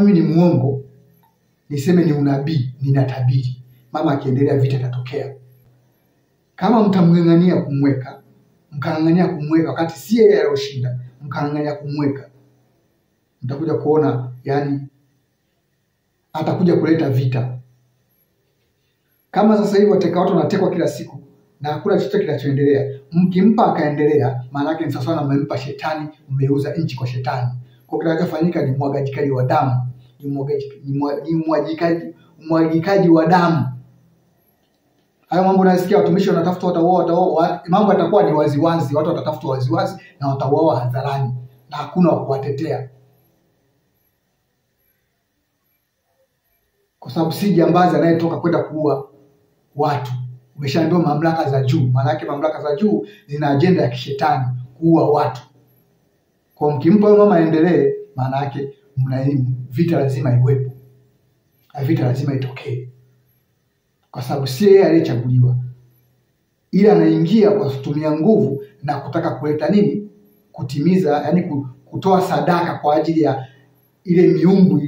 mimi ni muongo, niseme ni unabii, ninatabiri mama akiendelea vita itatokea. Kama mtamng'ang'ania kumweka, mkang'ang'ania kumweka wakati si yeye aliyoshinda, mkang'ang'ania kumweka, mtakuja kuona yani atakuja kuleta vita. Kama sasa hivi watu wanatekwa kila siku na hakuna chochote kinachoendelea, mkimpa akaendelea, maana yake ni sawa na mmempa shetani, mmeuza nchi kwa shetani. Kwa kinachofanyika ni mwagikaji wa damu, mwagikaji wa damu. Hayo mambo unasikia watumishi wanatafuta watauawa, mambo yatakuwa ni waziwazi, watu watatafuta waziwazi na watauawa hadharani na hakuna wa kuwatetea. Kwa sababu si jambazi anayetoka kwenda kuua watu. Umeshaambiwa mamlaka za juu, maana yake mamlaka za juu zina ajenda ya kishetani kuua watu. Kwa mkimpa huyo mama aendelee, maana yake vita lazima iwepo. Na vita lazima itokee. Kwa sababu si yeye aliyechaguliwa. Ila anaingia kwa kutumia nguvu na kutaka kuleta nini? Kutimiza, yani kutoa sadaka kwa ajili ya ile miungu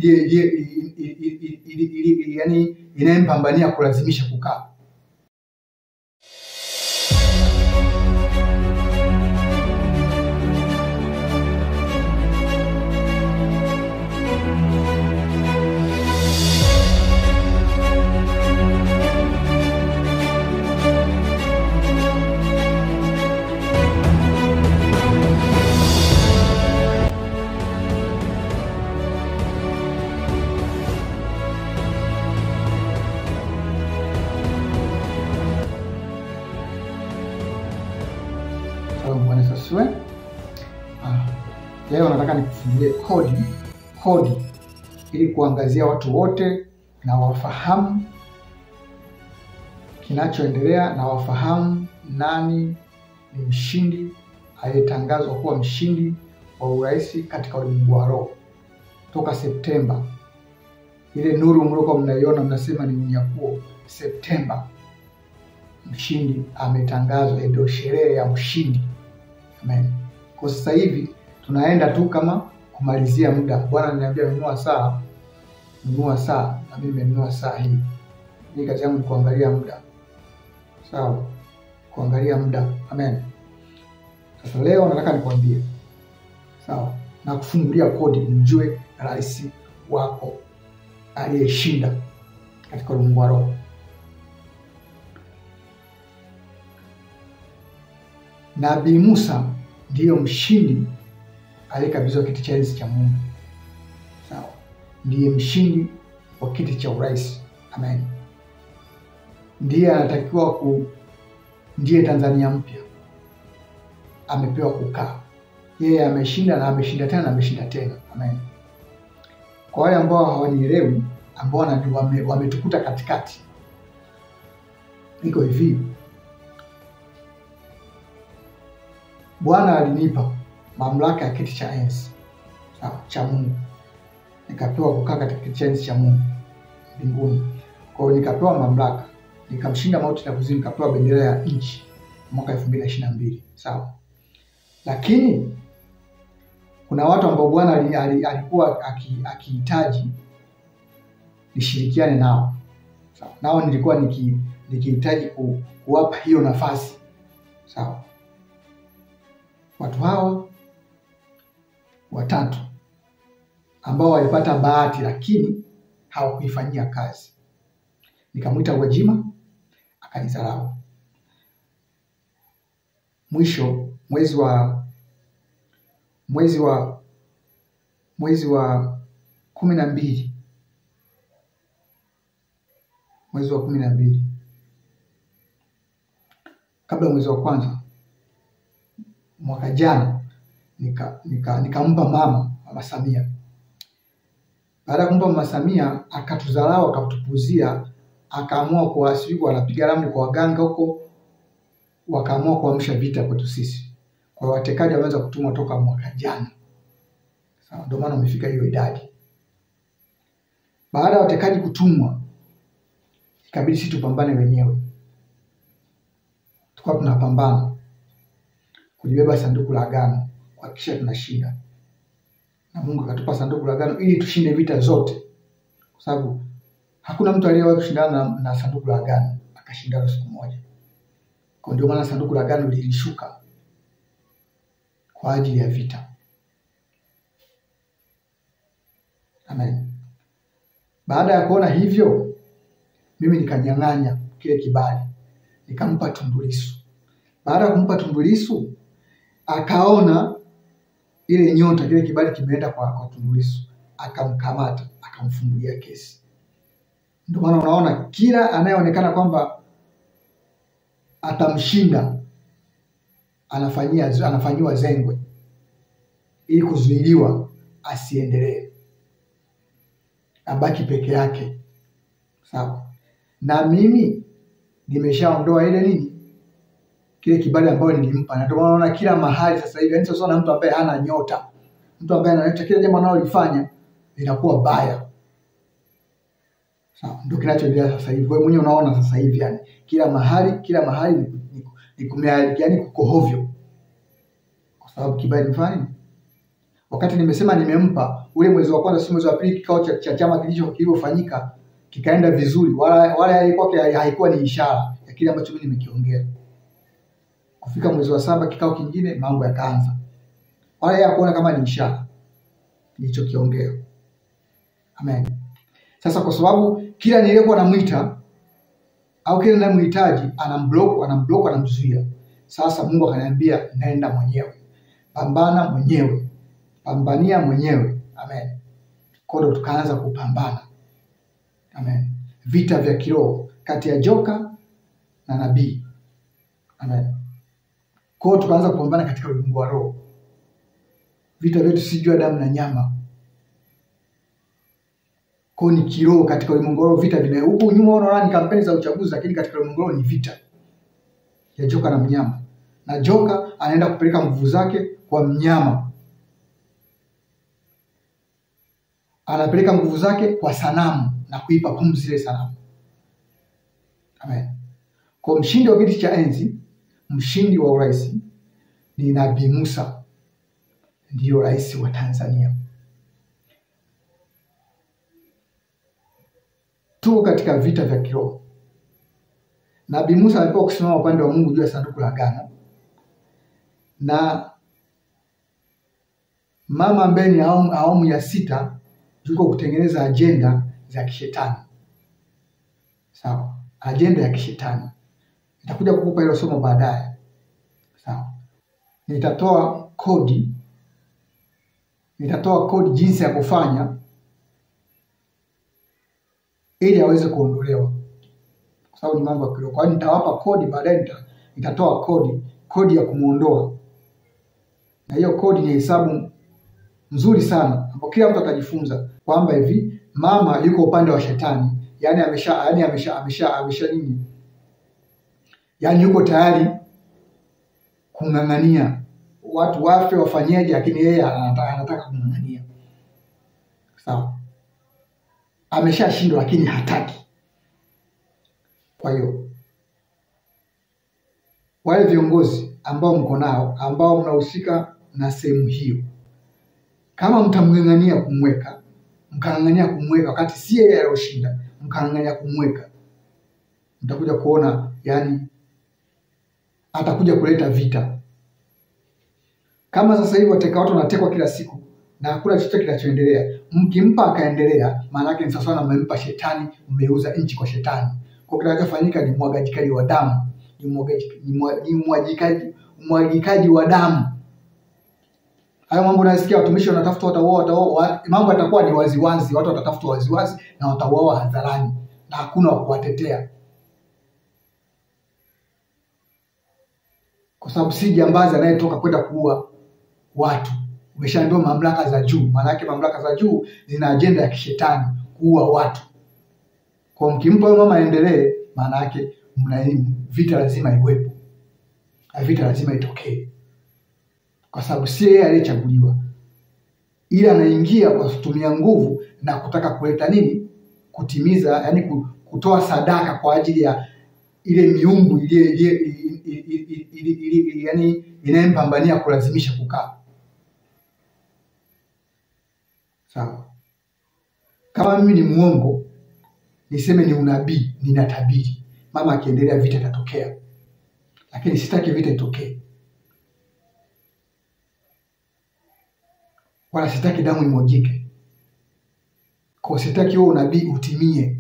yani inayempambania kulazimisha kukaa. Leo nataka nikufungulie kodi ili kuangazia watu wote na wafahamu kinachoendelea na wafahamu nani ni mshindi aliyetangazwa kuwa mshindi wa urais katika ulimwengu wa roho toka Septemba. Ile nuru mloko mnaiona mnasema ni unyakuo. Septemba mshindi ametangazwa, ndio sherehe ya mshindi. Amen. Kwa sasa hivi tunaenda tu kama kumalizia muda. Bwana ananiambia nunua saa, na mimi nimenunua saa hii. Ni kazi yangu kuangalia muda. Sawa? Kuangalia muda. Amen. Sasa leo nataka nikwambie. Sawa? Na kufungulia kodi mjue rais wako aliyeshinda katika ulimwengu wa roho. Nabii Musa ndiyo mshindi aliyekabidhiwa kiti cha enzi cha Mungu. Sawa. Ndiye mshindi wa kiti cha urais. Amen. Ndiye anatakiwa ndiye Tanzania mpya. Amepewa kukaa. Yeye ameshinda na ameshinda tena na ameshinda tena. Amen. Kwa wale ambao hawanielewi, ambao wametukuta katikati, iko hivi. Bwana alinipa mamlaka ya kiti cha enzi cha Mungu. Nikapewa kukaa katika kiti cha enzi cha Mungu mbinguni. Kwa hiyo nikapewa mamlaka, nikamshinda mauti na kuzimu, nikapewa bendera ya nchi mwaka 2022. Sawa. Lakini kuna watu ambao Bwana alikuwa akihitaji nishirikiane nao. Sawa. Nao nilikuwa nikihitaji kuwapa hiyo nafasi. Sawa. Watu hao watatu ambao walipata bahati lakini hawakuifanyia kazi. Nikamwita Gwajima akanidharau. Mwisho mwezi wa 12, kabla mwezi wa kwanza mwaka jana nikampa mama Samia. Baada ya kumpa mama Samia akatudharau, akatupuzia, akaamua kuwasibu, anapiga ramli kwa waganga huko, wakaamua kuamsha vita kwetu sisi. Kwa watekaji wameanza kutumwa toka mwaka jana. Sawa, ndio maana umefika hiyo idadi. Baada ya watekaji kutumwa, ikabidi sisi tupambane wenyewe. Tukawa tunapambana kulibeba sanduku la agano kuhakikisha tunashinda. na Mungu akatupa sanduku la agano ili tushinde vita zote, kwa sababu hakuna mtu aliyewahi kushindana na sanduku la agano akashindana siku moja. Kwa ndio maana sanduku la agano lilishuka kwa ajili ya vita. Amen. Baada ya kuona hivyo, mimi nikanyang'anya kile kibali, nikampa Tundu Lissu. Baada ya kumpa Tundu Lissu, akaona ile nyota, kile kibali kimeenda kwa Tundu Lissu, akamkamata, akamfungulia kesi. Ndio maana unaona kila anayeonekana kwamba atamshinda anafanyiwa zengwe ili kuzuiliwa asiendelee, abaki peke yake. Sawa? Na mimi nimeshaondoa ile nini, kile kibali ambayo nilimpa. Na ndio maana unaona kila mahali sasa hivi, yani sasa na mtu ambaye hana nyota, mtu ambaye analeta kila jambo analolifanya linakuwa baya. Sawa? Ndio kinachoendelea sasa hivi. Wewe mwenyewe unaona sasa hivi, yani kila mahali ni kumealika, yani kuko hovyo, kwa sababu kibali mfano. Wakati nimesema nimempa ule mwezi wa kwanza, si mwezi wa pili, kikao cha chama kilichofanyika kikaenda vizuri, wala haikuwa ni ishara ya kile ambacho mimi nimekiongea. Kufika mwezi wa 7 kikao kingine, mambo yakaanza, wala ya kuona kama ni ishara nilichokiongea. Amen. Sasa kwa sababu kila niliyekuwa namuita au kila ninayemhitaji anamzuia. Sasa Mungu akaniambia, naenda mwenyewe, pambana mwenyewe, pambania mwenyewe. Amen. Kwa hiyo tukaanza kupambana. Amen. Vita vya kiroho kati ya joka na nabii. Amen. Kwa hiyo tukaanza kupambana katika ulimwengu wa roho. Vita vyetu si juu ya damu na nyama. Kwa ni kiroho, katika ulimwengu wa roho vita vina. Huko nyuma unaona ni kampeni za uchaguzi, lakini katika ulimwengu wa roho ni vita ya joka na mnyama. Na joka anaenda kupeleka nguvu zake kwa mnyama. Anapeleka nguvu zake kwa sanamu na kuipa pumzi ile sanamu. Amen. Kwa mshindi wa kiti cha enzi, mshindi wa urais ni Nabii Musa, ndiyo rais wa Tanzania. Tuko katika vita vya kiroho. Nabii Musa alikuwa kusimama upande wa Mungu juu ya sanduku la agano, na mama ambaye ni awamu ya 6 yuko kutengeneza ajenda za kishetani. Sawa? Ajenda ya kishetani. Nitakuja kukupa hilo somo baadaye. Sawa? Nitatoa kodi jinsi ya kufanya ili aweze kuondolewa, kwa sababu ni mambo ya kiroho. Kwa hiyo nitawapa kodi baadaye, nitatoa kodi ya kumuondoa. Na hiyo kodi ni hesabu nzuri sana ambapo kila mtu atajifunza kwamba hivi mama yuko upande wa shetani, yani amesha nini? Yani yuko tayari kung'ang'ania watu wafe wafanyeje, lakini yeye anataka kung'ang'ania. Sawa? Ameshashindwa lakini hataki. Kwa hiyo wale viongozi ambao mko nao, ambao mnahusika na sehemu hiyo, kama mtamng'ang'ania kumweka, mkang'ang'ania kumweka wakati si yeye aliyoshinda, mkang'ang'ania kumweka, mtakuja kuona yani atakuja kuleta vita. Kama sasa hivi watu wanatekwa kila siku na hakuna chochote kinachoendelea, mkimpa akaendelea, maana yake ni sawa na mmempa shetani, mmeuza nchi kwa shetani. Kwa kinachofanyika ni mwagikaji wa damu, mwagikaji wa damu. Hayo mambo nasikia watumishi wanatafuta watauawa, mambo yatakuwa ni waziwazi, watu watatafuta waziwazi na watauawa hadharani na hakuna wa kuwatetea. Kwa sababu si jambazi anayetoka kwenda kuua watu. Umeshaambiwa mamlaka za juu, maana yake mamlaka za juu zina ajenda ya kishetani, kuua watu. Kwa mkimpa huyo mama aendelee, maana yake vita lazima iwepo. Na vita lazima itokee. Kwa sababu si yeye aliyechaguliwa, ila anaingia kwa kutumia nguvu na kutaka kuleta nini? Kutimiza, yani kutoa sadaka kwa ajili ya ile miungu yani inayempambania kulazimisha kukaa. Sawa. Kama mimi ni muongo, niseme ni unabii, ninatabiri mama akiendelea vita itatokea, lakini sitaki vita itokee, wala sitaki damu imwagike. Kwa sitaki huo unabii utimie.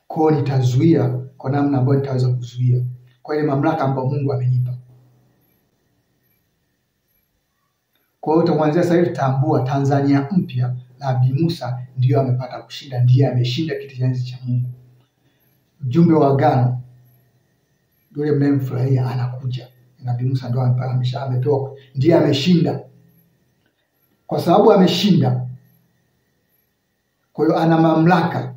Kwa nitazuia kwa namna ambayo nitaweza kuzuia, kwa ile mamlaka ambayo Mungu amenipa. Kwa hiyo tuanzia sasa hivi tambua, Tanzania mpya Nabii Musa ndiyo amepata kushinda, ndiye ameshinda kiti cha enzi cha Mungu. Mjumbe wa agano yule mnayemfurahia anakuja. Nabii Musa ndio amepewa, ndiye ameshinda. Kwa sababu ameshinda, kwa hiyo ana mamlaka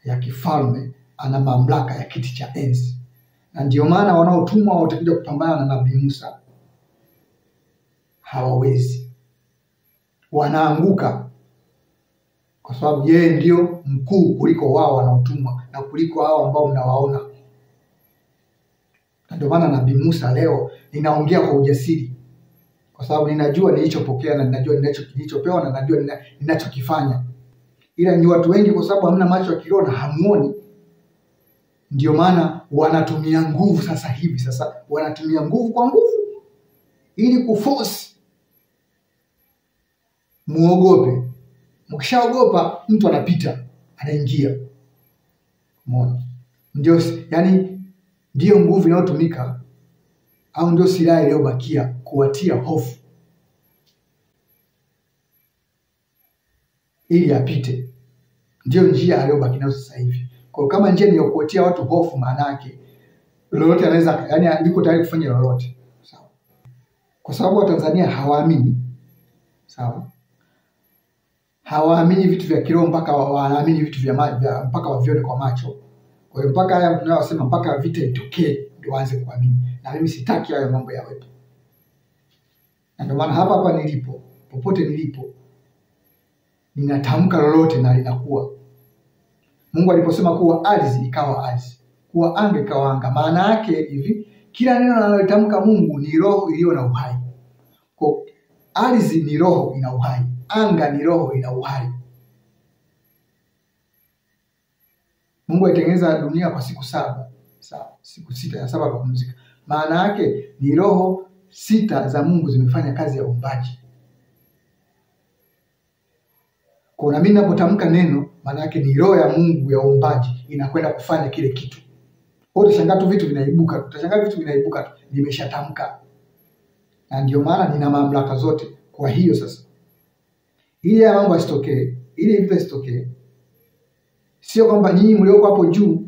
ya kifalme, ana mamlaka ya kiti cha enzi. Na ndio maana wanaotumwa watakuja kupambana na Nabii Musa hawawezi, wanaanguka, kwa sababu yeye ndio mkuu kuliko wao wanaotumwa na kuliko hao ambao mnawaona. Ndio maana Nabii Musa leo ninaongea kwa ujasiri, kwa sababu ninajua nilichopokea na ninajua nilichopewa na ninajua ninachokifanya. Ila ni watu wengi, kwa sababu hamna macho ya kiroho na hamuoni, ndio maana wanatumia nguvu sasa hivi. Sasa wanatumia nguvu kwa nguvu ili kuforce muogope. Mkishaogopa mtu anapita, anaingia. Umeona? Ndio, yani ndio nguvu inayotumika, au ndio silaha iliyobakia kuwatia hofu ili apite. Ndio njia aliyobaki nayo sasa hivi. Kwa kama njia ni ya kuwatia watu hofu, maana yake lolote anaweza, yani yuko tayari kufanya lolote. Sawa. Kwa sababu Watanzania hawaamini. Sawa. Hawaamini vitu vya kiroho mpaka wanaamini vitu vya mpaka wavione kwa macho. Kwa hiyo mpaka haya tunayosema mpaka vita itokee ndio waanze kuamini. Na mimi sitaki hayo mambo yawepo. Na ndio maana hapa nilipo, popote nilipo, ninatamka lolote na linakuwa. Mungu aliposema kuwa ardhi ikawa ardhi, kuwa anga ikawa anga. Maana yake hivi, kila neno analotamka Mungu ni roho iliyo na uhai. Kwa ardhi ni roho ina uhai, anga ni roho ina uhai. Mungu alitengeneza dunia kwa siku 7. Sawa, siku 6 ya 7 kupumzika. Maana yake ni roho 6 za Mungu zimefanya kazi ya uumbaji. Kwa na mimi ninapotamka neno, maana yake ni roho ya Mungu ya uumbaji inakwenda kufanya kile kitu. Kwa hiyo utashangaa tu vitu vinaibuka, utashangaa vitu vinaibuka tu, nimeshatamka. Na ndio maana nina mamlaka zote. Kwa hiyo sasa, ili ya mambo yasitokee, ili vitu visitokee, sio kwamba nyinyi mlioko hapo juu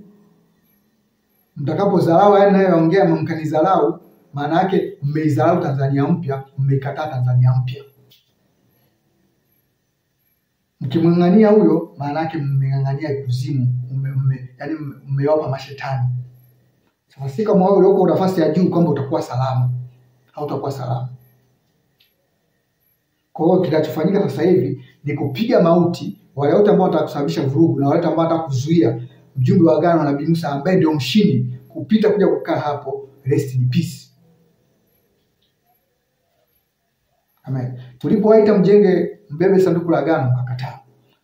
mtakapodharau haya ninayoongea mkanidharau, maana yake mmeidharau Tanzania mpya, mmeikataa Tanzania mpya. Mkimng'ang'ania huyo, maana yake mmeng'ang'ania kuzimu, yani mmewapa mashetani. Sasa si kama wewe ulioko nafasi ya juu kwamba utakuwa salama, hautakuwa salama. Kwa hiyo kinachofanyika sasa hivi ni kupiga mauti wale wote ambao watakusababisha vurugu na wale ambao watakuzuia mjumbe wa agano na Nabii Musa ambaye ndio mshindi kupita kuja kukaa hapo. Rest in peace. Amen. Tulipowaita mjenge mbebe sanduku la agano mkakataa.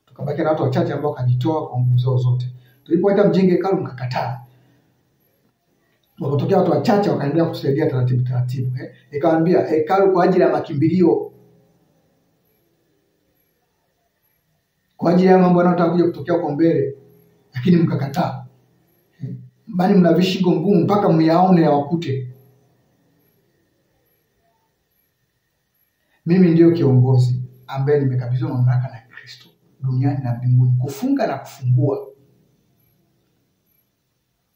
Tukabaki na watu wachache ambao wakajitoa kwa nguvu zao zote. Tulipowaita mjenge hekalu mkakataa. Wakatokea watu wachache wakaendelea kutusaidia taratibu. Nikawaambia hekalu kwa ajili ya makimbilio, kwa ajili ya mambo yanayotaka kuja kutokea kwa mbele, lakini mkakataa. Bali mna vishigo ngumu mpaka myaone yawakute. Mimi ndio kiongozi ambaye nimekabidhiwa mamlaka na Kristo duniani na mbinguni, kufunga na kufungua.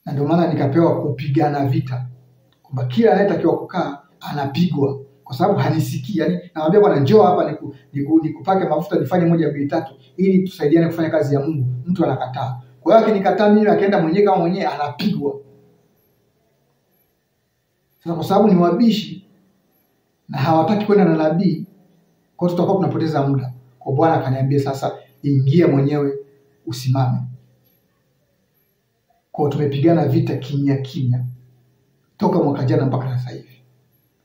Na ndio maana nikapewa kupigana vita, kwamba kila anayetakiwa kukaa anapigwa, kwa sababu hanisikii. Yani namwambia Bwana njoo hapa nikupake mafuta nifanye 1 2 3 ili tusaidiane kufanya kazi ya Mungu. Mtu anakataa. Kwa hiyo akinikataa mimi, akaenda mwenyewe kama mwenyewe, anapigwa. Sasa kwa sababu ni wabishi na hawataki kwenda na nabii, kwa hiyo tutakuwa tunapoteza muda. Kwa Bwana akaniambia sasa ingia mwenyewe usimame. Kwa tumepigana vita kimya kimya toka mwaka jana mpaka sasa hivi.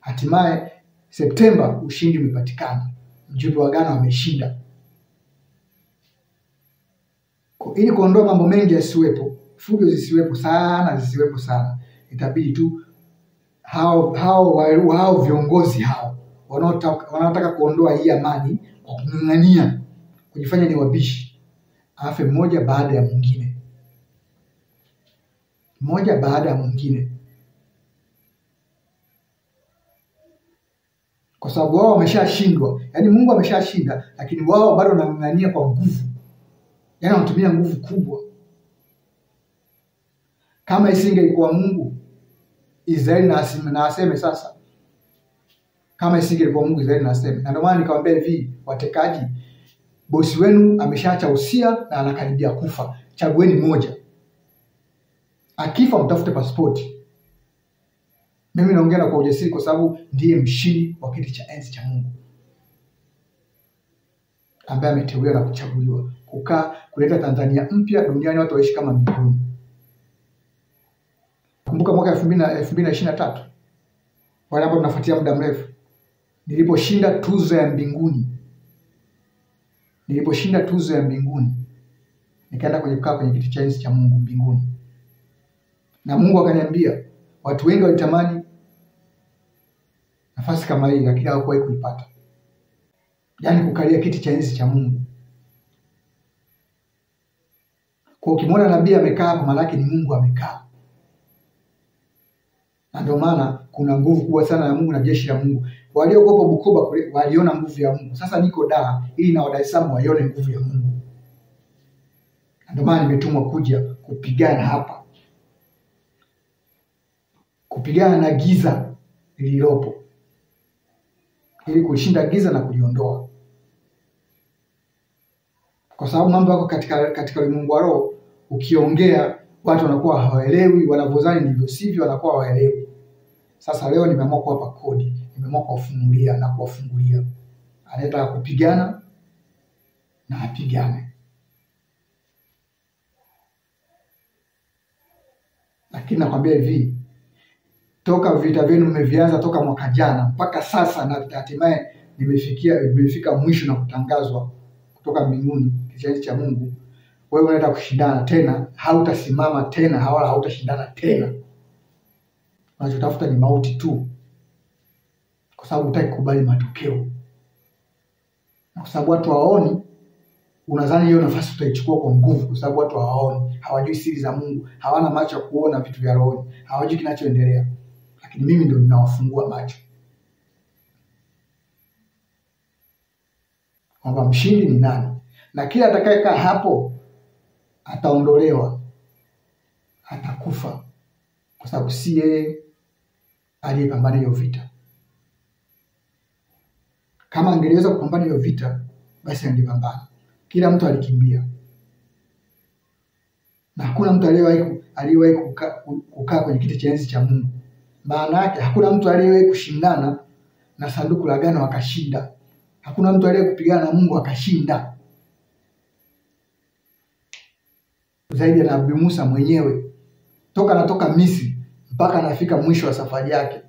Hatimaye Septemba ushindi umepatikana, mjumbe wa agano ameshinda. Ili kuondoa mambo mengi yasiwepo, fujo zisiwepo sana, itabidi tu hao viongozi hao wanaotaka kuondoa hii amani kwa kung'ang'ania kujifanya ni wabishi, afe mmoja baada ya mwingine, kwa sababu wao wameshashindwa. Yaani Mungu ameshashinda, lakini wao bado wanang'ang'ania kwa nguvu, yaani wanatumia nguvu kubwa. Kama isingelikuwa Mungu, Israeli na aseme sasa. Kama isingelikuwa Mungu, Israeli na aseme. Na ndio maana nikamwambia hivi, watekaji, bosi wenu ameshaacha usia na anakaribia kufa. Chagueni moja. Akifa mtafute pasipoti. Mimi naongea kwa ujasiri kwa sababu ndiye mshindi wa kiti cha enzi cha Mungu, ambaye ameteuliwa na kuchaguliwa kukaa kuleta Tanzania mpya duniani, watu waishi kama mbinguni. Kumbuka mwaka 2023, wale ambao tunafuatia muda mrefu, niliposhinda tuzo ya mbinguni, nikaenda kukaa kwenye kiti cha enzi cha Mungu mbinguni, na Mungu akaniambia watu wengi walitamani nafasi kama hii, lakini hawakuwahi kuipata, yaani kukalia kiti cha enzi cha Mungu. Kwa ukimwona nabii amekaa hapo, maana yake ni Mungu amekaa. Na ndio maana kuna nguvu kubwa sana ya Mungu na jeshi la Mungu. Waliokopa Bukoba waliona nguvu ya Mungu. Sasa niko Dar ili na Dar es Salaam waione nguvu ya Mungu. Ndio maana nimetumwa kuja kupigana hapa, kupigana na giza lililopo, ili kushinda giza na kuliondoa. Kwa sababu mambo yako katika ulimwengu wa roho, ukiongea watu wanakuwa hawaelewi, wanavyozani ndivyo sivyo, wanakuwa hawaelewi. Sasa leo nimeamua kuwapa kodi, nimeamua kuwafunulia na kuwafungulia. Anataka kupigana na apigane. Lakini nakwambia hivi, toka vita vyenu mmevianza toka mwaka jana mpaka sasa, na hatimaye nimefika mwisho na kutangazwa kutoka mbinguni kiti cha Mungu, wewe unaenda kushindana tena, hautasimama tena wala hautashindana tena. Unachotafuta ni mauti tu, kwa sababu hutaki kukubali matokeo. Na kwa sababu watu hawaoni, unadhani hiyo nafasi utaichukua kwa nguvu, kwa sababu watu hawaoni, hawajui siri za Mungu, hawana macho ya kuona vitu vya roho, hawajui kinachoendelea. Lakini mimi ndio ninawafungua macho, kwamba mshindi ni nani, na kila atakayekaa hapo ataondolewa, atakufa, kwa sababu si yeye aliyepambana hiyo vita. Kama angeweza kupambana hiyo vita, basi angepambana. Kila mtu alikimbia, na hakuna mtu aliyewahi kukaa kwenye kiti cha enzi cha Mungu. Maana yake hakuna mtu aliyewahi kushindana na sanduku la agano akashinda. Hakuna mtu aliyewahi kupigana na Mungu akashinda, zaidi ya Nabii Musa mwenyewe. Anatoka Misri mpaka anafika mwisho wa safari yake,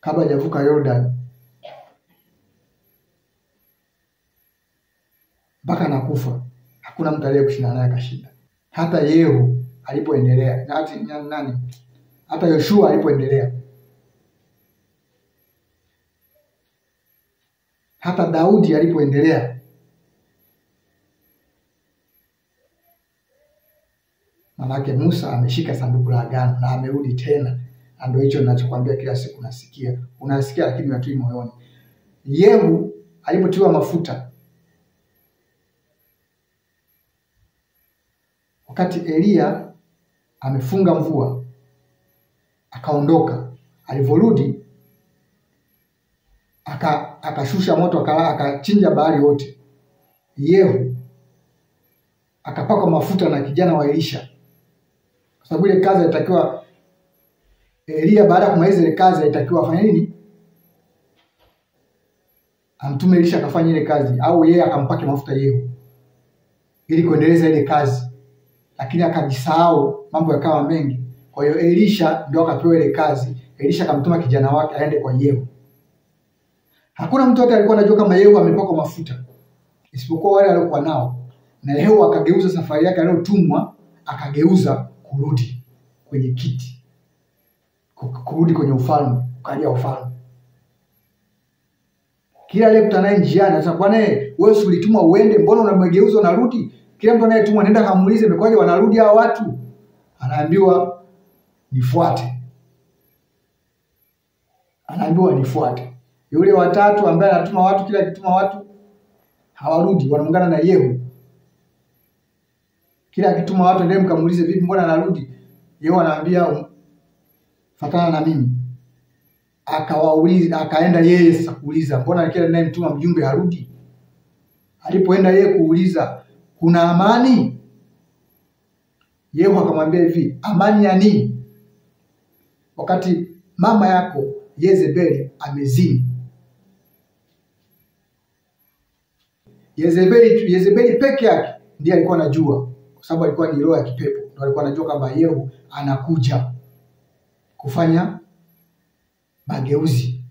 kabla hajavuka Yordan, mpaka anakufa, hakuna mtu aliyekushinda naye akashinda. Hata Yehu alipoendelea, hata Yoshua alipoendelea, hata Daudi alipoendelea. Manake Musa ameshika sanduku la agano na amerudi tena. Na ndio hicho ninachokuambia kila siku nasikia. Unasikia lakini unatui moyoni. Yehu alipotiwa mafuta, wakati Elia amefunga mvua, akaondoka. Alivorudi akashusha moto, akachinja bahari yote. Yehu akapaka mafuta na kijana wa Elisha, kwa sababu ile kazi ilitakiwa Elia, baada ya kumaliza ile kazi ilitakiwa afanye nini? Amtume Elisha akafanya ile kazi, au yeye akampake mafuta Yehu ili kuendeleza ile kazi. Lakini akajisahau, mambo yakawa mengi. Kwa hiyo Elisha ndio akapewa ile kazi. Elisha akamtuma kijana wake aende kwa Yehu Hakuna mtu yote alikuwa anajua kama Yehu amepakwa mafuta isipokuwa wale waliokuwa nao. Na Yehu akageuza safari yake aliyotumwa, akageuza kurudi kwenye kiti, kurudi kwenye ufalme, kukalia ufalme. Kila aliyekutana naye njiani anasema, bwana wewe si ulitumwa uende, mbona unamgeuza unarudi? Kila mtu anayetumwa nenda kamuulize imekwaje wanarudi hao watu. Anaambiwa nifuate. Anaambiwa nifuate. Yule watatu ambaye anatuma watu, kila akituma watu hawarudi, wanaungana na Yehu. Kila akituma watu ndio mkamuulize vipi mbona anarudi? Yehu anaambia fatana na mimi. Akawauliza, akaenda yeye sasa kuuliza, mbona kila ninayemtuma mjumbe harudi? Alipoenda yeye kuuliza, kuna amani? Yehu akamwambia hivi, amani ya nini? Wakati mama yako Yezebeli amezini. Yezebeli peke yake ndiye alikuwa anajua, kwa sababu alikuwa ni roho ya kipepo. Ndio alikuwa anajua kwamba Yehu anakuja kufanya mageuzi.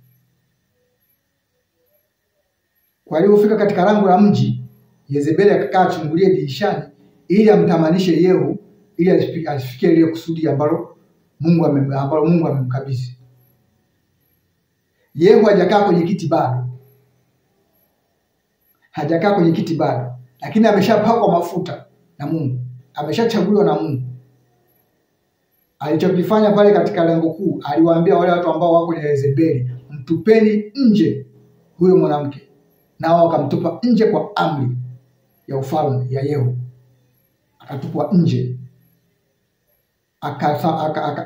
Kwa hiyo alipofika katika lango la mji, Yezebeli akakaa chungulie dirishani ili amtamanishe Yehu, ili asifikie ile kusudi ambalo Mungu amemkabidhi. Yehu hajakaa kwenye kiti bado. Hajakaa kwenye kiti bado, lakini ameshapakwa mafuta na Mungu. Ameshachaguliwa na Mungu. Alichokifanya pale katika lango kuu, aliwaambia wale watu ambao wako na Yezebeli, mtupeni nje huyo mwanamke. Nao wakamtupa nje kwa amri ya ufalme ya Yehu. Akatupwa nje.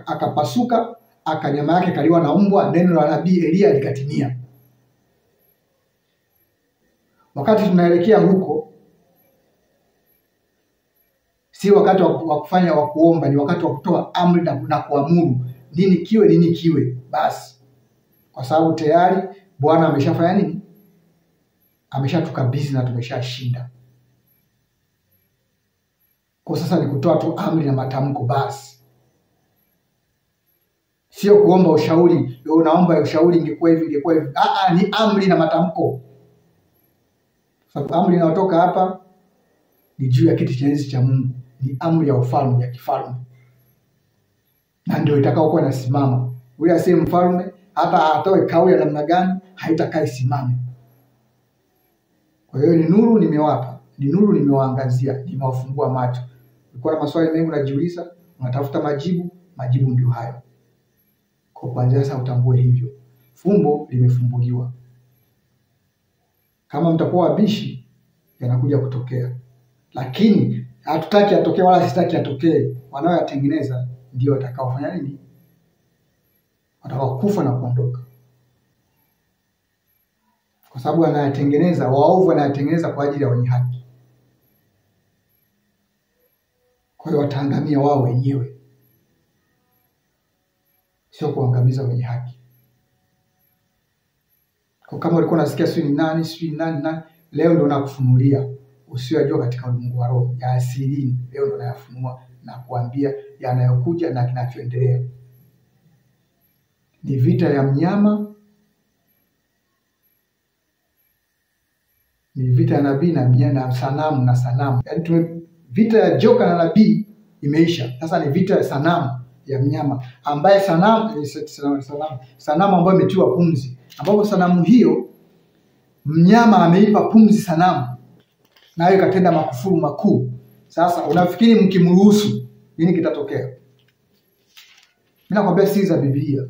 Akapasuka, nyama yake kaliwa na mbwa. Neno la nabii Elia likatimia. Wakati tunaelekea huko, si wakati wa kufanya wa kuomba, ni wakati wa kutoa amri na kuamuru nini kiwe nini kiwe. Basi kwa sababu tayari Bwana ameshafanya nini? Ameshatukabidhi na tumeshashinda. Kwa sasa ni kutoa tu amri na matamko basi. Sio kuomba ushauri, unaomba ushauri ingekuwa hivi ingekuwa hivi. Ni amri na matamko. Sababu amri inayotoka hapa ni juu ya kiti cha enzi cha Mungu, ni amri ya ufalme ya kifalme. Na ndio itakao kuwa inasimama. Yule asiye mfalme hata atoe kauli ya namna gani haitakaa isimame. Kwa hiyo ni nuru nimewapa, ni nuru nimewaangazia, nimewafungua macho. Ulikuwa na maswali mengi unajiuliza, unatafuta majibu ndio hayo. Kwa kuanzia sasa utambue hivyo. Fumbo limefumbuliwa. Kama mtakuwa wabishi, yanakuja kutokea. Lakini hatutaki atokee wala sitaki atokee. Wanaoyatengeneza ndio watakaofanya nini? Watakao kufa na kuondoka. Kwa sababu anayatengeneza, waovu anayatengeneza kwa ajili ya wenye haki. Kwa hiyo wataangamia wao wenyewe, sio kuangamiza wenye haki. Kwa kama ulikuwa unasikia sio ni nani, leo ndio nakufunulia usiyojua katika ulimwengu wa roho ya asili. Leo ndio nayafunua na kuambia yanayokuja na kinachoendelea. Ni vita ya mnyama, ni vita ya nabii na sanamu. Yaani vita ya joka na nabii imeisha. Sasa ni vita ya sanamu ya mnyama, ambaye sanamu ambayo imetiwa pumzi, ambapo sanamu hiyo mnyama ameipa pumzi sanamu, nayo ikatenda makufuru makuu. Sasa unafikiri mkimruhusu nini kitatokea? Mimi nakwambia siri za Biblia.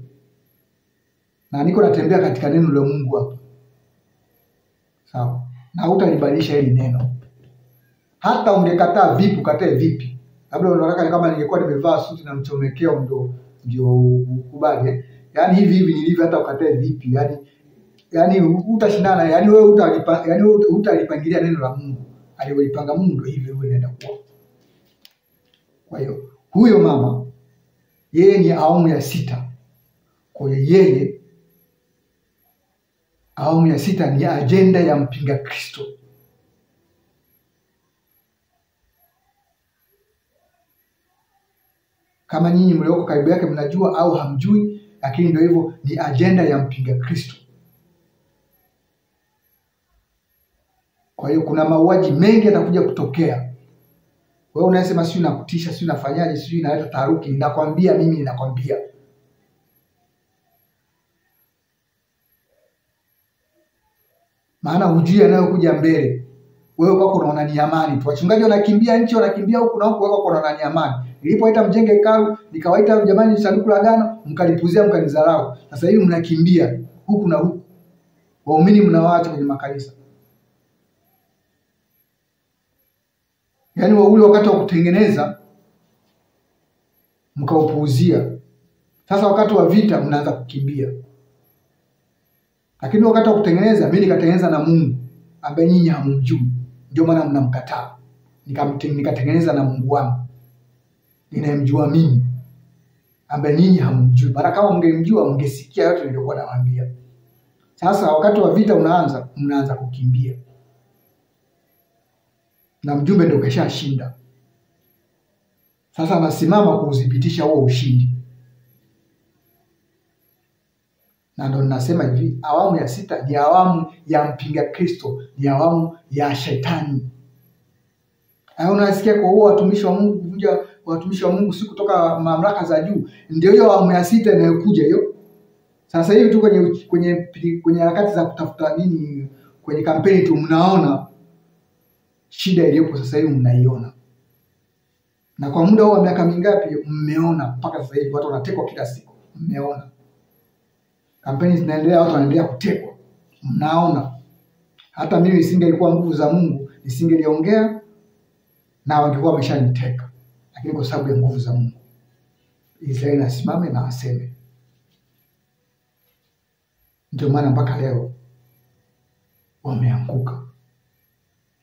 Na niko natembea katika neno la Mungu hapa. Sawa? Na hutalibadilisha hili neno. Hata ungekataa vipi, ukatae vipi. Labda unataka kama ningekuwa nimevaa suti na mchomekeo ndio ukubali. Yaani hivi nilivyo hata ukatae vipi. Yaani utashindana, yaani wewe utalipangilia neno la Mungu. Aliyolipanga Mungu ndio hivyo wewe unaenda kuwa. Kwa hiyo huyo mama yeye ni awamu ya 6. Kwa hiyo yeye awamu ya 6 ni ajenda ya mpinga Kristo. Kama nyinyi mlioko karibu yake mnajua au hamjui, lakini ndio hivyo, ni ajenda ya mpinga Kristo. Kwa hiyo kuna mauaji mengi yatakuja kutokea. Wewe unasema sio nakutisha, sio nafanyaje, sio inaleta taharuki. Ninakwambia mimi, ninakwambia. Maana hujui yanayokuja mbele. Wewe kwako unaona ni amani tu. Wachungaji wanakimbia nchi, wanakimbia huku na huku, wewe kwako unaona ni amani. Nilipoita mjenge hekalu, nikawaita jamani sanduku la agano, mkalipuzia mkanidharau. Sasa hivi mnakimbia huku na huku. Waumini mnawaacha kwenye makanisa. Yaani ule wakati wa kutengeneza mkaupuuzia. Sasa wakati wa vita mnaanza kukimbia. Lakini wakati wa kutengeneza, mimi nikatengeneza na Mungu ambaye nyinyi hamjui. Ndio maana mnamkataa. Nikatengeneza na Mungu wangu. Ninayemjua mimi ambaye nyinyi hamjui. Maana kama mngemjua mngesikia yote niliyokuwa nawaambia. Sasa wakati wa vita mnaanza kukimbia. Na mjumbe ndio kashashinda. Sasa anasimama kuudhibitisha huo ushindi. Na ndio ninasema hivi, awamu ya 6 ni awamu ya mpinga Kristo, ni awamu ya shetani. Hayo unasikia kwa huo watumishi wa Mungu, kuvunja watumishi wa Mungu si kutoka mamlaka za juu. Ndio hiyo awamu ya 6 inayokuja hiyo. Sasa hivi tu kwenye harakati za kutafuta nini, kwenye kampeni tu mnaona shida iliyopo sasa hivi, mnaiona. Na kwa muda wa miaka mingapi mmeona mpaka sasa hivi watu wanatekwa kila siku, mmeona. Kampeni zinaendelea, watu wanaendelea kutekwa. Mnaona. Hata mimi isingelikuwa nguvu za Mungu, nisingeliongea na wangekuwa wameshaniteka. Lakini kwa sababu ya nguvu za Mungu, Israeli asimame na aseme. Ndio maana mpaka leo wameanguka.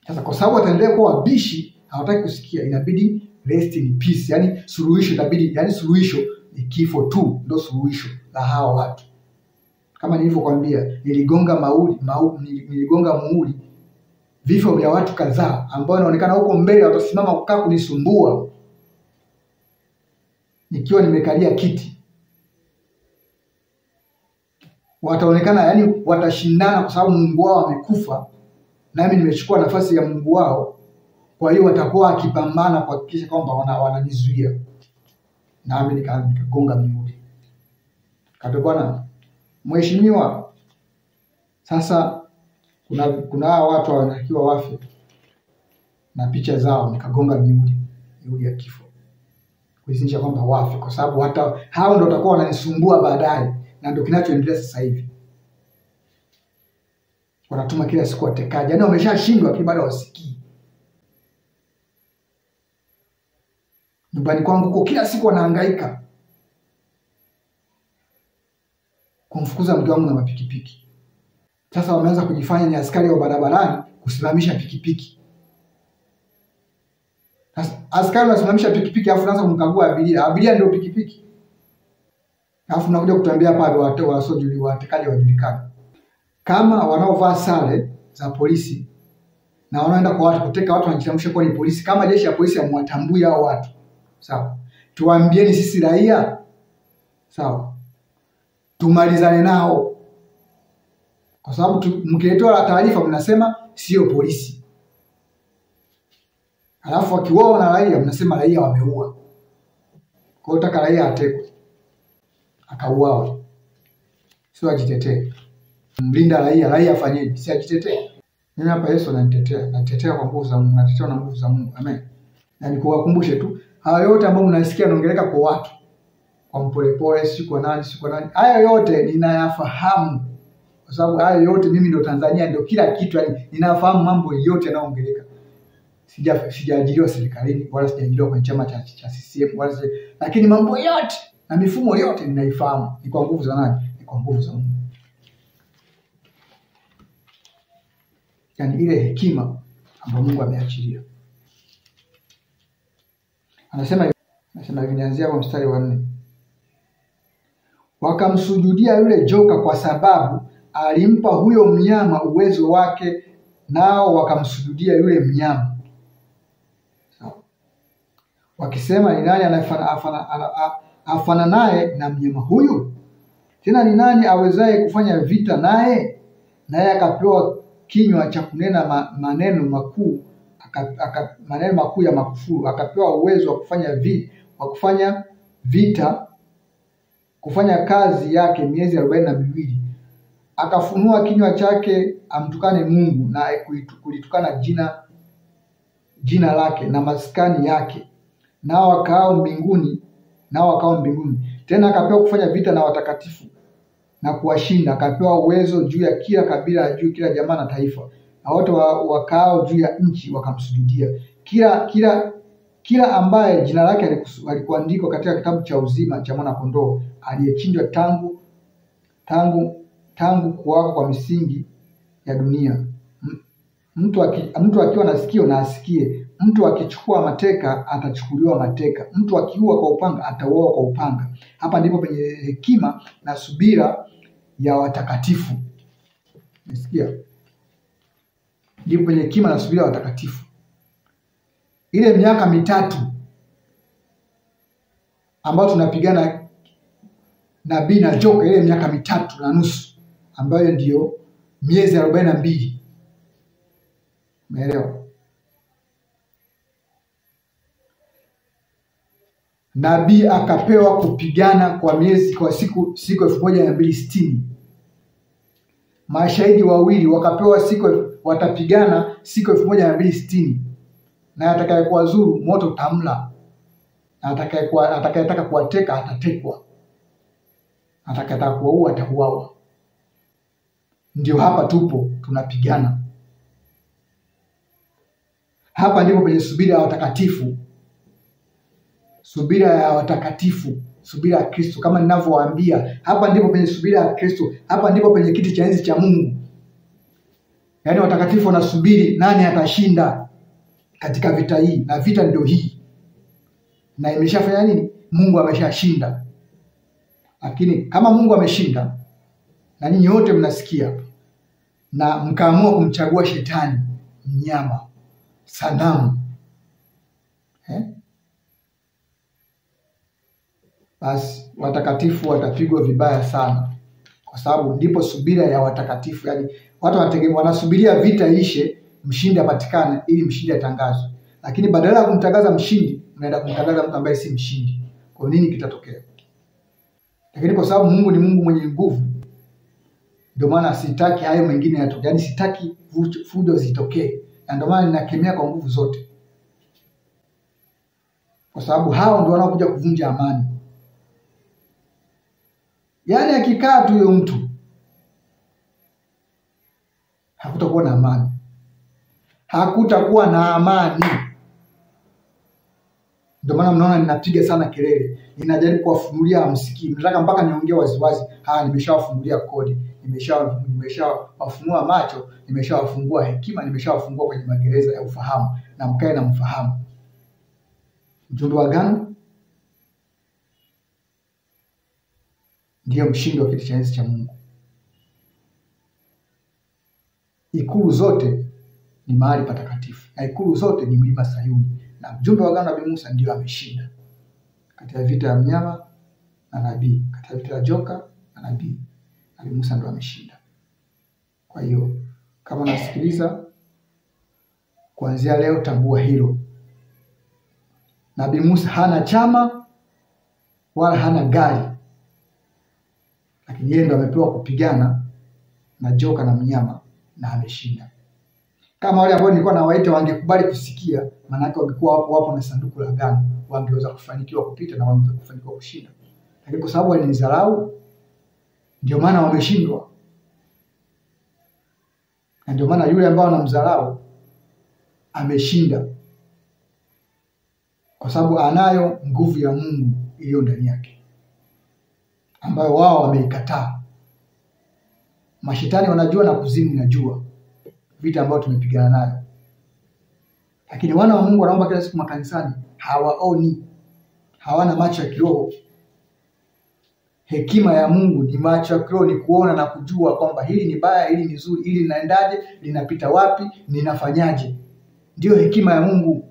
Sasa kwa sababu wataendelea kuwa wabishi, hawataki kusikia, inabidi rest in peace. Yaani suluhisho inabidi, yaani suluhisho ni kifo tu, ndio suluhisho la hao watu. Kama nilivyokuambia, niligonga muhuri vifo vya watu kadhaa ambao inaonekana huko mbele watasimama kukaa kunisumbua nikiwa nimekalia kiti. Wataonekana, yani watashindana kwa sababu Mungu wao amekufa, nami nimechukua nafasi ya Mungu wao. Kwa hiyo watakuwa wakipambana kuhakikisha kwamba wananizuia. Nami nikagonga muhuri. Kato bwana mheshimiwa, sasa kuna watu wanatakiwa wafe na picha zao, nikagonga muhuri ya kifo kuishinisha kwamba wafe, kwa sababu hata hao ndio watakuwa wananisumbua baadaye. Na ndio kinachoendelea sasa hivi. Wanatuma kila siku watekaji, yaani wameshashindwa lakini bado wasikii. Nyumbani kwangu huko kila siku wanahangaika kumfukuza mke wangu na mapikipiki. Sasa wameanza kujifanya ni askari wa barabarani kusimamisha pikipiki. Sasa askari wanasimamisha pikipiki alafu anaanza kumkagua abiria. Abiria ndio pikipiki. Alafu nakuja kutuambia pale watekaji wajulikane. Kama wanaovaa sare za polisi na wanaenda kwa watu kuteka watu, wanajitambulisha kuwa ni polisi, kama jeshi la polisi hamwatambui hao watu, sawa, tuwaambieni sisi raia, sawa, tumalizane nao. Kwa sababu mkiletewa taarifa mnasema sio polisi, alafu wakiuawa na raia mnasema raia wameua. Kwa hiyo taka raia atekwe akauawa, sio ajitetee. Mlinda raia afanyeje? Si ajitetee. Mimi hapa Yesu ananitetea, natetea kwa nguvu za Mungu, natetea na nguvu za Mungu. Amen. Na nikuwakumbushe tu, haya yote ambayo mnasikia naongeleka kwa watu, kwa mpolepole, si kwa nani, haya yote ninayafahamu. Kwa sababu haya yote mimi ndio Tanzania, ndio kila kitu, yani ninafahamu mambo yote yanayoongeleka. Sijaajiriwa serikalini wala sijaajiriwa kwenye chama cha CCM wala lakini mambo yote na mifumo yote ninaifahamu. Ni kwa nguvu za nani? Ni kwa nguvu za Mungu. Yani ile hekima ambayo Mungu ameachilia. Anasema nianzia kwa mstari wa 4. Wakamsujudia yule joka kwa sababu alimpa huyo mnyama uwezo wake, nao wakamsujudia yule mnyama. Wakisema, ni nani afananaye na mnyama huyu? Tena ni nani awezaye kufanya vita naye? Naye akapewa kinywa cha kunena maneno makuu, maneno makuu ya makufuru. Akapewa uwezo wa kufanya vita, kufanya kazi yake miezi 42. Akafunua kinywa chake amtukane Mungu na kulitukana jina lake na maskani yake, nao wakao mbinguni. Tena akapewa kufanya vita na watakatifu na kuwashinda. Akapewa uwezo juu ya kila kabila, juu kila jamaa na taifa, na wote wakao juu ya nchi wakamsujudia. Kila ambaye jina lake alikuandikwa katika kitabu cha uzima cha mwana kondoo aliyechinjwa tangu kuwako kwa misingi ya dunia. Mtu akiwa na sikio na asikie. Mtu akichukua mateka atachukuliwa mateka. Mtu akiua kwa upanga atauawa kwa upanga. Hapa ndipo penye hekima na subira ya watakatifu. Nasikia? Ndipo penye hekima na subira ya watakatifu. Ile miaka 3 ambayo tunapigana nabii na joka, ile miaka 3.5 ambayo ndiyo miezi 42. Umeelewa? Nabii akapewa kupigana kwa siku 1260. Mashahidi wawili wakapewa watapigana siku 1260. Na atakayekuwa zuru moto utamla. Na atakayetaka kuwateka atatekwa. Atakayetaka kuwaua atauawa. Ndio hapa tupo tunapigana. Hapa ndipo penye subira ya watakatifu. Subira ya watakatifu, subira ya Kristo. Kama ninavyowaambia, hapa ndipo penye subira ya Kristo. Hapa ndipo penye kiti cha enzi cha Mungu. Yaani watakatifu wanasubiri nani atashinda katika vita hii, na vita ndio hii. Na imeshafanya nini? Mungu ameshashinda. Lakini kama Mungu ameshinda, na nyinyi wote mnasikia, na mkaamua kumchagua shetani, mnyama, sanamu, basi watakatifu watapigwa vibaya sana, kwa sababu ndipo subira ya watakatifu. Yaani watu wanasubiria vita ishe, mshindi apatikane ili mshindi atangazwe. Lakini badala ya kumtangaza mshindi, mnaenda kumtangaza mtu ambaye si mshindi. Kwa nini kitatokea? Lakini kwa sababu Mungu ni Mungu mwenye nguvu, ndio maana sitaki hayo mengine yatokee. Yaani sitaki fujo zitokee. Na ndio maana ninakemea kwa nguvu zote. Kwa sababu hao ndio wanaokuja kuvunja amani. Yaani akikaa tu huyo mtu, hakutakuwa na amani. Hakutakuwa na amani. Ndio maana mnaona ninapiga sana kelele. Ninajaribu kuwafungulia msikii. Nataka mpaka niongee waziwazi. Nimeshawafungulia kodi. Nimeshawafunua macho. Nimeshawafungua hekima. Nimeshawafungua kwenye magereza ya ufahamu. Na mkae na mfahamu. Mjumbe wa agano ndiyo mshindi wa kiti cha enzi cha Mungu. Ikulu zote ni mahali patakatifu. Na ikulu zote ni mlima Sayuni. Na mjumbe wa agano Nabii Musa ndiyo ameshinda katika vita ya mnyama na nabii, katika vita ya joka na nabii. Nabii Musa ndiyo ameshinda. Kwa hiyo kama unasikiliza, kuanzia leo tambua hilo. Nabii Musa hana chama wala hana gari, lakini yeye ndiyo amepewa kupigana na joka na mnyama na ameshinda. Kama wale ambao nilikuwa nawaita wangekubali kusikia, maana yake wangekuwa wapo na sanduku la agano, wangeweza kufanikiwa kupita na wangeweza kufanikiwa kushinda. Lakini kwa sababu walinidharau, ndio maana wameshindwa. Na ndio maana yule ambao anamdharau ameshinda, kwa sababu anayo nguvu ya Mungu iliyo ndani yake, ambayo wao wameikataa. Mashetani wanajua na kuzimu inajua vita ambayo tumepigana nayo. Lakini wana wa Mungu wanaomba kila siku makanisani hawaoni, hawana macho ya kiroho. Hekima ya Mungu ni macho ya kiroho, ni kuona na kujua kwamba hili ni baya, hili ni zuri, hili linaendaje, linapita wapi, ninafanyaje. Ndio hekima ya Mungu.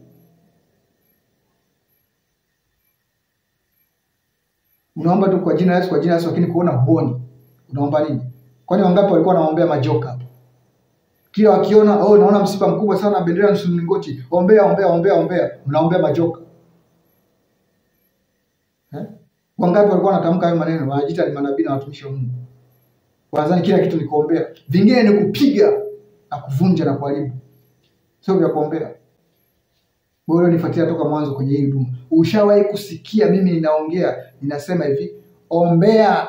Unaomba tu kwa jina la Yesu, kwa jina la Yesu, lakini kuona huoni. Unaomba nini? Kwani wangapi walikuwa wanaombea majoka? Kila wakiona naona msiba mkubwa sana, bendera nusu mlingoti, ombea, mnaombea majoka. Wangapi walikuwa wanatamka hayo maneno, wanajiita ni manabii na watumishi wa Mungu. Wanadhani kila kitu ni kuombea. Vingine ni kupiga na kuvunja na kuharibu. Sio vya kuombea. Wewe unifuatia toka mwanzo kwenye hii huduma. Ushawahi kusikia mimi ninaongea, ninasema hivi, ombea.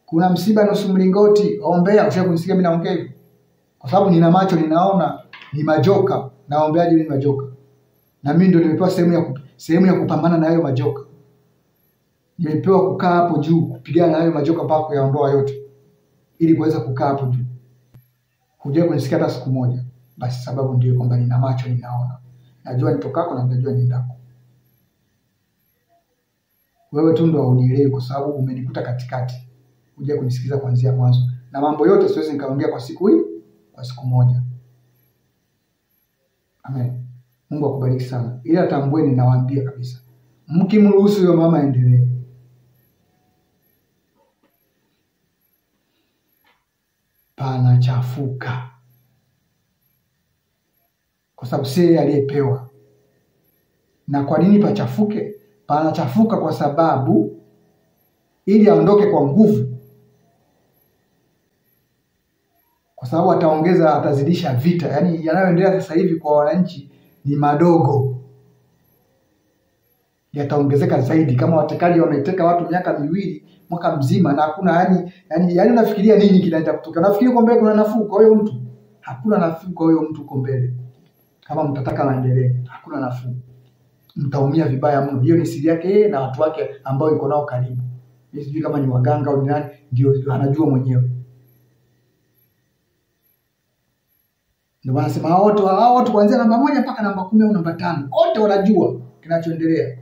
Kuna msiba nusu mlingoti, ombea. Ushawahi kunisikia mimi naongea hivi? Kwa sababu nina macho, ninaona ni majoka, naombeaje ni majoka. Na mimi ndio nimepewa sehemu ya kupambana na hayo majoka. Nimepewa kukaa hapo juu kupigana na hayo majoka mpaka kuyaondoa yote, ili kuweza kukaa hapo juu. Hujawahi kunisikia hata siku moja. Basi sababu ndio kwamba nina macho, ninaona. Najua nitokako na najua niendako. Wewe tu ndio unielewi kwa sababu umenikuta katikati. Hujawahi kunisikiza kuanzia mwanzo. Na mambo yote siwezi nikaongea kwa siku hii, kwa siku moja. Amen. Mungu akubariki sana. Ila tambueni, nawaambia kabisa, mkimruhusu huyo mama endelee, panachafuka. Kwa sababu si aliyepewa. Na kwa nini pachafuke? Panachafuka kwa sababu ili aondoke kwa nguvu. Kwa sababu atazidisha vita. Yaani yanayoendelea sasa hivi kwa wananchi ni madogo. Yataongezeka zaidi kama watekaji wameteka watu miaka 2, mwaka mzima, na hakuna yani unafikiria nini kinaenda kutoka? Nafikiri kwa mbele kuna nafuu kwa huyo mtu. Hakuna nafuu kwa huyo mtu kwa mbele. Kama mtataka maendelee, hakuna nafuu. Mtaumia vibaya mno. Hiyo ni siri yake yeye na watu wake ambao yuko nao karibu. Mimi sijui kama ni waganga au ni nani, ndio anajua mwenyewe. Ndio wanasema hao watu kuanzia namba 1 mpaka namba 10 au namba 5, wote wanajua kinachoendelea.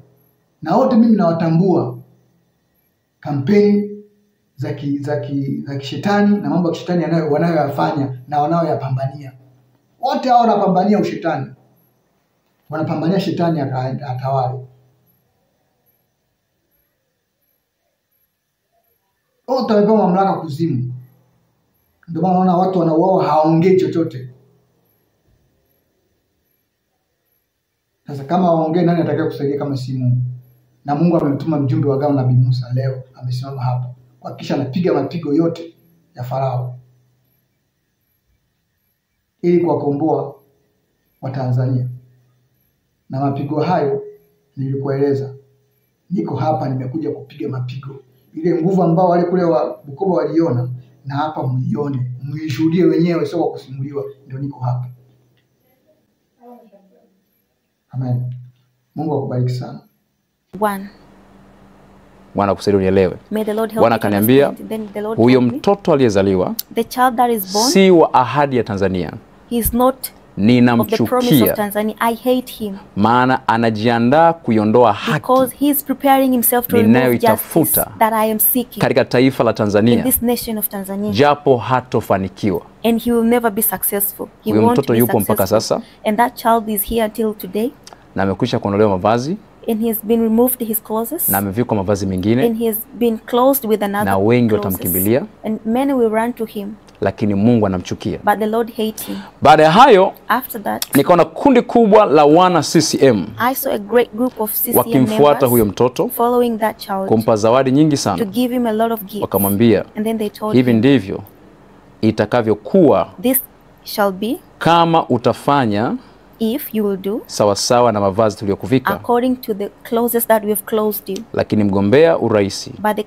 Na wote mimi nawatambua. Kampeni za kishetani na mambo ya kishetani wanayoyafanya na wanayoyapambania. Wote hao wanapambania ushetani. Wanapambania shetani atawale. Wote wamepewa mamlaka kuzimu. Ndio maana unaona watu wanauawa hawaongei chochote. Sasa kama waongee, nani atakaye kusaidia kama si Mungu? Na Mungu amemtuma mjumbe wa agano Nabii Musa, leo amesimama hapa kuhakikisha anapiga mapigo yote ya Farao ili kuwakomboa Watanzania. Na mapigo hayo nilikueleza, niko hapa nimekuja kupiga mapigo. Ile nguvu ambao wale kule wa Bukoba waliona, na hapa muione, muishuhudie wenyewe, sio kwa kusimuliwa. Ndio niko hapa. Amen. Mungu akubariki sana. Bwana akusaidie unielewe. Bwana akaniambia huyo mtoto aliyezaliwa si wa ahadi ya Tanzania. Ninamchukia. Maana anajiandaa kuiondoa haki ninayoitafuta katika taifa la Tanzania. Japo hatofanikiwa. Huyo mtoto yupo mpaka sasa. Na amekwisha kuondolewa mavazi. And he has been removed his clothes. Na amevikwa mavazi mengine. And he has been clothed with another. Na wengi watamkimbilia. And many will run to him. Lakini Mungu anamchukia. But the Lord hates him. Baada ya hayo, after that, nikaona kundi kubwa la wana CCM. I saw a great group of CCM wakimfuata huyo mtoto, following that child, kumpa zawadi nyingi sana. To give him a lot of gifts. Wakamwambia, and then they told hivi him, ndivyo itakavyokuwa this shall be, kama utafanya if you will do sawasawa na mavazi tuliyokuvika, according to the clothes that we have clothed you. Lakini mgombea uraisi, but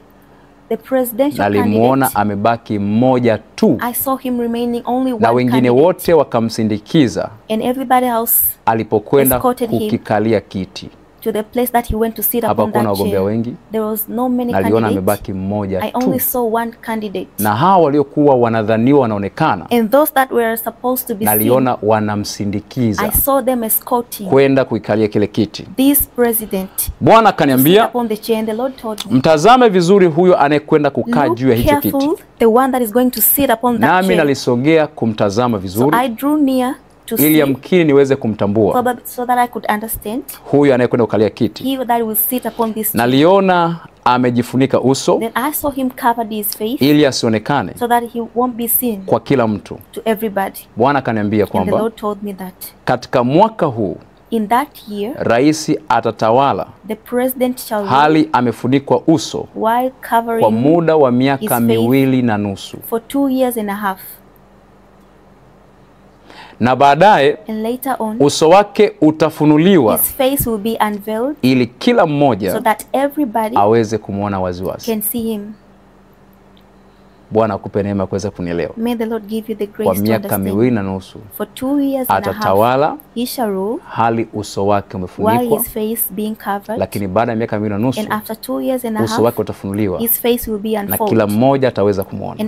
the presidential candidate, amebaki mmoja tu. I saw him remaining only one na wengine wote wakamsindikiza and everybody else alipokwenda kukikalia kiti. To the place that he went to sit upon that chair. There was no many candidates. Amebaki mmoja tu. I only saw one candidate. Na hao waliokuwa wanadhaniwa wanaonekana, and those that were supposed to be seen, naliona wanamsindikiza. I saw them escorting kwenda kuikalia kile kiti. This president. Bwana akaniambia, mtazame vizuri huyo anayekwenda kukaa juu ya hicho kiti. The one that is going to sit upon that chair. Nami nalisogea kumtazama vizuri. So I drew near ili yamkini niweze kumtambua so that I could understand huyu anayekwenda kukalia kiti. He that will sit upon this Naliona amejifunika uso, then I saw him covered his face, ili asionekane so that he won't be seen kwa kila mtu. To everybody. Bwana akaniambia kwamba the Lord told me that katika mwaka huu in that year, rais atatawala the president shall hali amefunikwa uso while covering kwa muda wa miaka 2.5 for 2 years and a half. Na baadaye uso wake utafunuliwa, his face will be unveiled, ili kila mmoja so that everybody aweze kumuona waziwazi. Can see him. Bwana akupe neema kuweza kunielewa. May the Lord give you the grace kwa miaka 2.5 for 2 years and a half atatawala, he shall rule, hali uso wake umefunikwa, while his face being covered, lakini baada ya miaka 2.5 and after 2 years and a half uso wake utafunuliwa, his face will be unfolded, na kila mmoja ataweza kumuona.